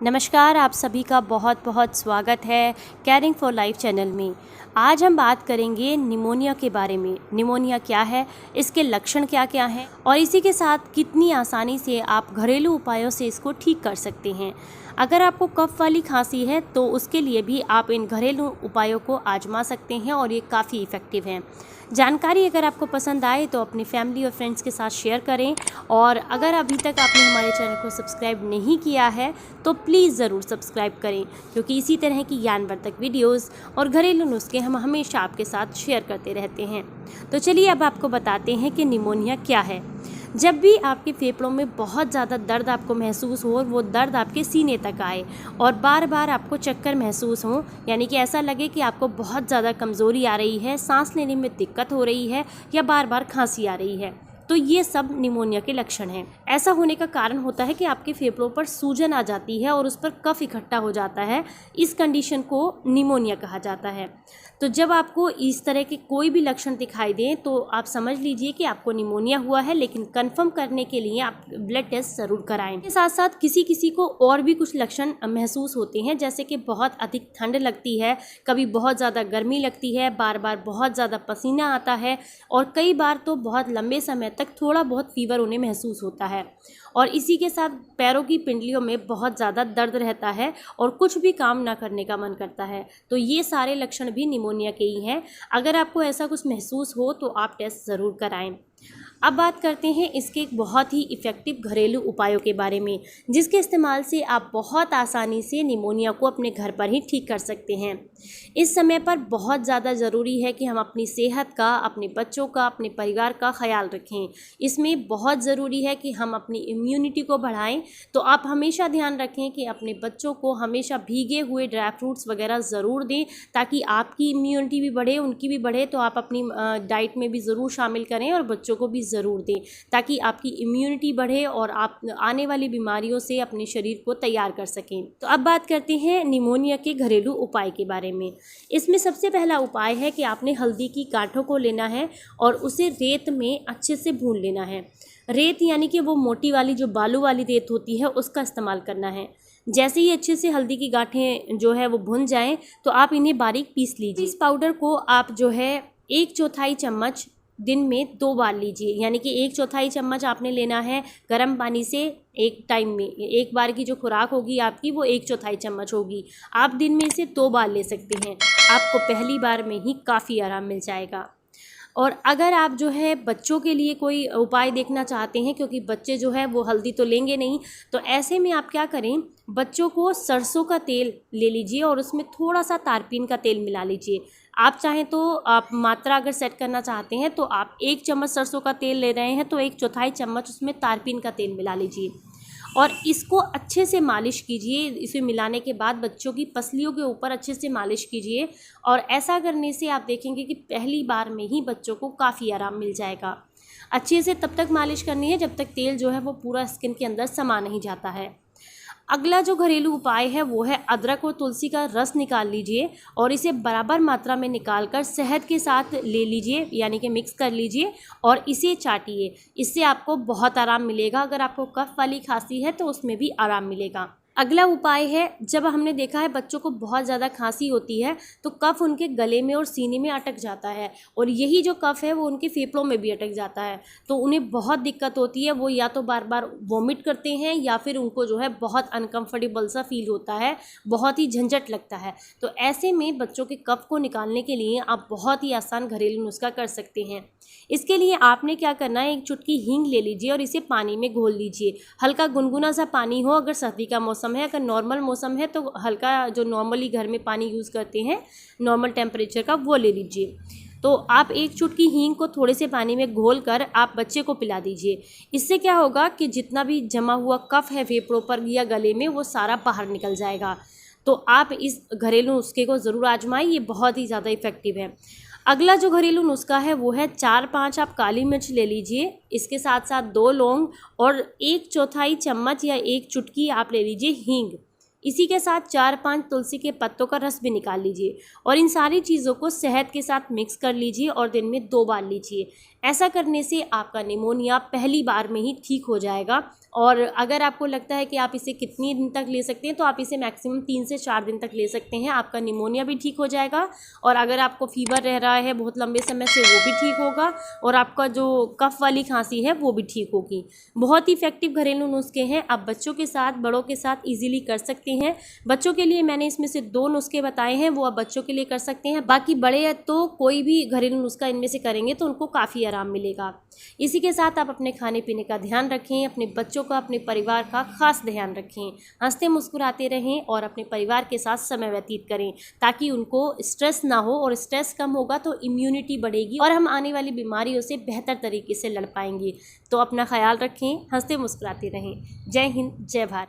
नमस्कार, आप सभी का बहुत बहुत स्वागत है केयरिंग फॉर लाइफ चैनल में। आज हम बात करेंगे निमोनिया के बारे में। निमोनिया क्या है, इसके लक्षण क्या क्या हैं और इसी के साथ कितनी आसानी से आप घरेलू उपायों से इसको ठीक कर सकते हैं। अगर आपको कफ वाली खांसी है तो उसके लिए भी आप इन घरेलू उपायों को आजमा सकते हैं और ये काफ़ी इफ़ेक्टिव हैं। जानकारी अगर आपको पसंद आए तो अपनी फैमिली और फ्रेंड्स के साथ शेयर करें और अगर अभी तक आपने हमारे चैनल को सब्सक्राइब नहीं किया है तो प्लीज़ ज़रूर सब्सक्राइब करें, क्योंकि इसी तरह की ज्ञानवर्धक वीडियोस और घरेलू नुस्खे हम हमेशा आपके साथ शेयर करते रहते हैं। तो चलिए अब आपको बताते हैं कि निमोनिया क्या है। जब भी आपके फेफड़ों में बहुत ज़्यादा दर्द आपको महसूस हो और वो दर्द आपके सीने तक आए और बार बार आपको चक्कर महसूस हो, यानी कि ऐसा लगे कि आपको बहुत ज़्यादा कमज़ोरी आ रही है, सांस लेने में दिक्कत हो रही है या बार बार खांसी आ रही है, तो ये सब निमोनिया के लक्षण हैं। ऐसा होने का कारण होता है कि आपके फेफड़ों पर सूजन आ जाती है और उस पर कफ इकट्ठा हो जाता है। इस कंडीशन को निमोनिया कहा जाता है। तो जब आपको इस तरह के कोई भी लक्षण दिखाई दें तो आप समझ लीजिए कि आपको निमोनिया हुआ है, लेकिन कंफर्म करने के लिए आप ब्लड टेस्ट ज़रूर कराएं। इसके साथ साथ किसी किसी को और भी कुछ लक्षण महसूस होते हैं, जैसे कि बहुत अधिक ठंड लगती है, कभी बहुत ज़्यादा गर्मी लगती है, बार बार बहुत ज़्यादा पसीना आता है और कई बार तो बहुत लंबे समय तक थोड़ा बहुत फीवर उन्हें महसूस होता है। और इसी के साथ पैरों की पिंडलियों में बहुत ज़्यादा दर्द रहता है और कुछ भी काम ना करने का मन करता है। तो ये सारे लक्षण भी निमोनिया के ही हैं। अगर आपको ऐसा कुछ महसूस हो तो आप टेस्ट ज़रूर कराएं। अब बात करते हैं इसके एक बहुत ही इफ़ेक्टिव घरेलू उपायों के बारे में, जिसके इस्तेमाल से आप बहुत आसानी से निमोनिया को अपने घर पर ही ठीक कर सकते हैं। इस समय पर बहुत ज़्यादा ज़रूरी है कि हम अपनी सेहत का, अपने बच्चों का, अपने परिवार का ख्याल रखें। इसमें बहुत ज़रूरी है कि हम अपनी इम्यूनिटी को बढ़ाएं। तो आप हमेशा ध्यान रखें कि अपने बच्चों को हमेशा भीगे हुए ड्राई फ्रूट्स वगैरह ज़रूर दें, ताकि आपकी इम्यूनिटी भी बढ़े, उनकी भी बढ़े। तो आप अपनी डाइट में भी ज़रूर शामिल करें और बच्चों को भी ज़रूर दें, ताकि आपकी इम्यूनिटी बढ़े और आप आने वाली बीमारियों से अपने शरीर को तैयार कर सकें। तो अब बात करते हैं निमोनिया के घरेलू उपाय के बारे में। इसमें सबसे पहला उपाय है कि आपने हल्दी की गांठों को लेना है और उसे रेत में अच्छे से भून लेना है। रेत यानी कि वो मोटी वाली जो बालू वाली रेत होती है उसका इस्तेमाल करना है। जैसे ही अच्छे से हल्दी की गांठें जो है वो भुन जाएं तो आप इन्हें बारीक पीस लीजिए। इस पाउडर को आप जो है 1/4 चम्मच दिन में 2 बार लीजिए, यानी कि 1/4 चम्मच आपने लेना है गर्म पानी से एक टाइम में। एक बार की जो खुराक होगी आपकी वो 1/4 चम्मच होगी। आप दिन में इसे 2 बार ले सकते हैं। आपको पहली बार में ही काफ़ी आराम मिल जाएगा। और अगर आप जो है बच्चों के लिए कोई उपाय देखना चाहते हैं, क्योंकि बच्चे जो है वो हल्दी तो लेंगे नहीं, तो ऐसे में आप क्या करें, बच्चों को सरसों का तेल ले लीजिए और उसमें थोड़ा सा तारपीन का तेल मिला लीजिए। आप चाहें तो आप मात्रा अगर सेट करना चाहते हैं तो आप 1 चम्मच सरसों का तेल ले रहे हैं तो 1/4 चम्मच उसमें तारपीन का तेल मिला लीजिए और इसको अच्छे से मालिश कीजिए। इसे मिलाने के बाद बच्चों की पसलियों के ऊपर अच्छे से मालिश कीजिए और ऐसा करने से आप देखेंगे कि पहली बार में ही बच्चों को काफ़ी आराम मिल जाएगा। अच्छे से तब तक मालिश करनी है जब तक तेल जो है वो पूरा स्किन के अंदर समा नहीं जाता है। अगला जो घरेलू उपाय है वो है अदरक और तुलसी का रस निकाल लीजिए और इसे बराबर मात्रा में निकालकर शहद के साथ ले लीजिए, यानी कि मिक्स कर लीजिए और इसे चाटिए। इससे आपको बहुत आराम मिलेगा। अगर आपको कफ वाली खांसी है तो उसमें भी आराम मिलेगा। अगला उपाय है, जब हमने देखा है बच्चों को बहुत ज़्यादा खांसी होती है तो कफ उनके गले में और सीने में अटक जाता है और यही जो कफ है वो उनके फेफड़ों में भी अटक जाता है, तो उन्हें बहुत दिक्कत होती है। वो या तो बार बार वॉमिट करते हैं या फिर उनको जो है बहुत अनकंफर्टेबल सा फील होता है, बहुत ही झंझट लगता है। तो ऐसे में बच्चों के कफ को निकालने के लिए आप बहुत ही आसान घरेलू नुस्खा कर सकते हैं। इसके लिए आपने क्या करना है, एक चुटकी हींग ले लीजिए और इसे पानी में घोल लीजिए। हल्का गुनगुना सा पानी हो, अगर सर्दी का मौसम है। अगर नॉर्मल मौसम है तो हल्का जो नॉर्मली घर में पानी यूज़ करते हैं नॉर्मल टेम्परेचर का, वो ले लीजिए। तो आप एक चुटकी हींग को थोड़े से पानी में घोल कर आप बच्चे को पिला दीजिए। इससे क्या होगा कि जितना भी जमा हुआ कफ है फेफड़ों पर या गले में वो सारा बाहर निकल जाएगा। तो आप इस घरेलू नुस्खे को ज़रूर आजमाएं, ये बहुत ही ज़्यादा इफ़ेक्टिव है। अगला जो घरेलू नुस्खा है वो है 4-5 आप काली मिर्च ले लीजिए। इसके साथ साथ 2 लौंग और 1/4 चम्मच या 1 चुटकी आप ले लीजिए हींग। इसी के साथ 4-5 तुलसी के पत्तों का रस भी निकाल लीजिए और इन सारी चीज़ों को शहद के साथ मिक्स कर लीजिए और दिन में 2 बार लीजिए। ऐसा करने से आपका निमोनिया पहली बार में ही ठीक हो जाएगा। और अगर आपको लगता है कि आप इसे कितनी दिन तक ले सकते हैं, तो आप इसे मैक्सिमम 3 से 4 दिन तक ले सकते हैं, आपका निमोनिया भी ठीक हो जाएगा। और अगर आपको फीवर रह रहा है बहुत लंबे समय से, वो भी ठीक होगा, और आपका जो कफ वाली खांसी है वो भी ठीक होगी। बहुत ही इफेक्टिव घरेलू नुस्खे हैं, आप बच्चों के साथ बड़ों के साथ ईजिली कर सकते हैं। बच्चों के लिए मैंने इसमें से 2 नुस्खे बताए हैं, वो आप बच्चों के लिए कर सकते हैं। बाकी बड़े तो कोई भी घरेलू नुस्खा इनमें से करेंगे तो उनको काफ़ी आराम मिलेगा। इसी के साथ आप अपने खाने पीने का ध्यान रखें, अपने बच्चों का, अपने परिवार का खास ध्यान रखें, हंसते मुस्कुराते रहें और अपने परिवार के साथ समय व्यतीत करें, ताकि उनको स्ट्रेस ना हो, और स्ट्रेस कम होगा तो इम्यूनिटी बढ़ेगी और हम आने वाली बीमारियों से बेहतर तरीके से लड़ पाएंगे। तो अपना ख्याल रखें, हंसते मुस्कुराते रहें। जय हिंद, जय भारत।